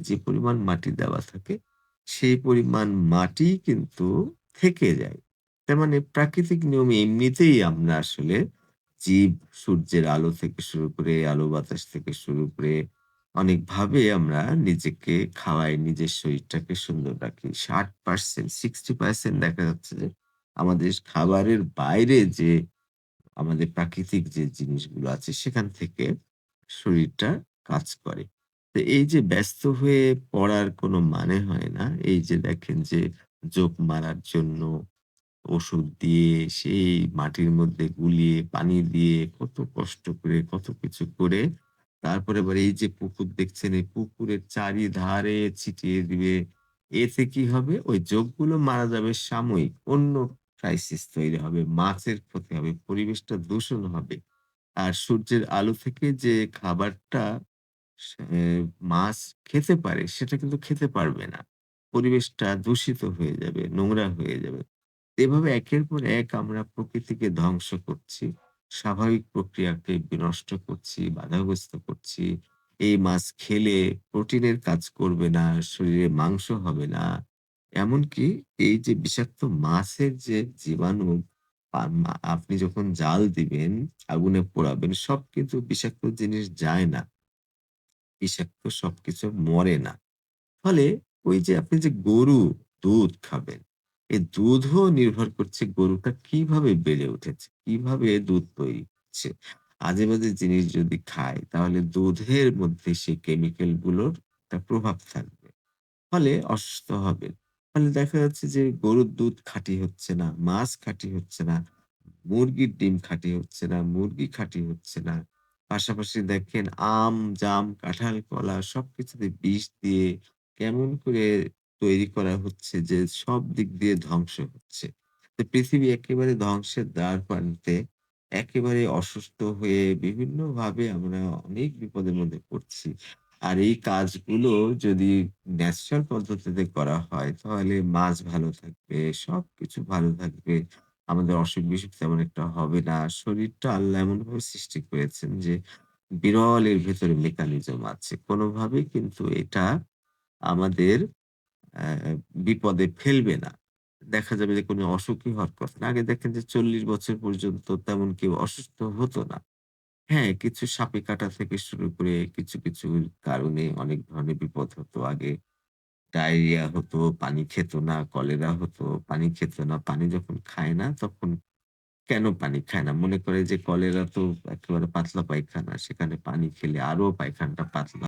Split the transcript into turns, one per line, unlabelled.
যে পরিমাণ মাটি দেওয়া থাকে, সেই পরিমাণ মাটি কিন্তু থেকে যায়। তার মানে প্রাকৃতিক নিয়মে এমনিতেই আমরা আসলে জীব সূর্যের আলো থেকে শুরু করে, আলো বাতাস থেকে শুরু করে অনেকভাবে আমরা নিজেকে খাওয়াই, নিজের শরীরটাকে সুন্দর রাখি। 60% 60% দেখা যাচ্ছে যে আমাদের খাবারের বাইরে যে আমাদের প্রাকৃতিক যে জিনিসগুলো আছে সেখান থেকে শরীরটা কাজ করে। তো এই যে ব্যস্ত হয়ে পড়ার কোনো মানে হয় না। এই যে দেখেন যে জোক মারার জন্য ওষুধ দিয়ে সেই মাটির মধ্যে গুলিয়ে পানি দিয়ে কত কষ্ট করে কত কিছু করে তারপরে আবার এই যে পুকুর দেখছেন এই পুকুরের চারিধারে ছিটিয়ে দিবে। এতে কি হবে? ওই জোকগুলো মারা যাবে সাময়িক। অন্য ক্রাইসিস তৈরি হবে। মাছের ক্ষতি হবে, পরিবেশটা দূষণ হবে। আর সূর্যের আলো থেকে যে খাবারটা সে মাছ খেতে পারে সেটা কিন্তু খেতে পারবে না। পরিবেশটা দূষিত হয়ে যাবে, নোংরা হয়ে যাবে। এভাবে একের পর এক আমরা প্রকৃতিকে ধ্বংস করছি। স্বাভাবিক প্রক্রিয়াকে বিনষ্ট করছি, বাধাগ্রস্ত করছি। এই মাছ খেলে প্রোটিনের কাজ করবে না, শরীরে মাংস হবে না। এমনকি এই যে বিষাক্ত মাছের যে জীবাণু আপনি যখন জাল দিবেন, আগুনে পোড়াবেন সব কিন্তু বিষাক্ত জিনিস যায় না। বিষাক্ত সবকিছু মরে না। ফলে ওই যে আপনি যে গরু দুধ খাবেন, এই দুধও নির্ভর করছে গরুটা কিভাবে বেড়ে উঠেছে, কিভাবে দুধ তৈরি হচ্ছে। আজে-বাজে জিনিস যদি খায় তাহলে দুধের মধ্যে সেই কেমিক্যাল গুলোর একটা প্রভাব থাকবে। ফলে অসুস্থ হবেন। ফলে দেখা যাচ্ছে যে গরুর দুধ খাঁটি হচ্ছে না, মাছ খাঁটি হচ্ছে না, মুরগির ডিম খাঁটি হচ্ছে না, মুরগি খাঁটি হচ্ছে না। পাশাপাশি দেখেন আম, জাম, কাঁঠাল, কলা সবকিছুতে বিষ দিয়ে কেমন করে তৈরি করা হচ্ছে যে সব দিক দিয়ে ধ্বংস হচ্ছে। তো পৃথিবী একেবারে ধ্বংসের দ্বারপ্রান্তে একেবারে অসুস্থ হয়ে বিভিন্নভাবে আমরা অনেক বিপদের মধ্যে পড়ছি। আর এই কাজগুলো যদি ন্যাচারাল পদ্ধতিতে করা হয় তাহলে মাছ ভালো থাকবে, সবকিছু ভালো থাকবে। আমাদের অসুখ-বিসুখ তেমন একটা হবে না। শরীরটা আল্লাহ এমনভাবে সৃষ্টি করেছেন যে বিরল এর ভেতরে মেকানিজম আছে। কোনোভাবেই কিন্তু এটা আমাদের বিপদে ফেলবে না। দেখা যাবে যে কোনো অসুখই হওয়ার কথা না। আগে দেখেন যে ৪০ বছর পর্যন্ত তেমন কেউ অসুস্থ হতো না। হ্যাঁ, কিছু সাপে কাটা থেকে শুরু করে কিছু কারণে অনেক ধরনের বিপদ হতো আগে। ডায়রিয়া হতো, পানি খেত না, কলেরা হতো, পানি খেত না। পানি যখন খায় না তখন কেন পানি খায় না? মনে করে যে কলেরা তো একেবারে পাতলা পায়খানা। সেখানে পানি খেলে আরো পায়খানাটা পাতলা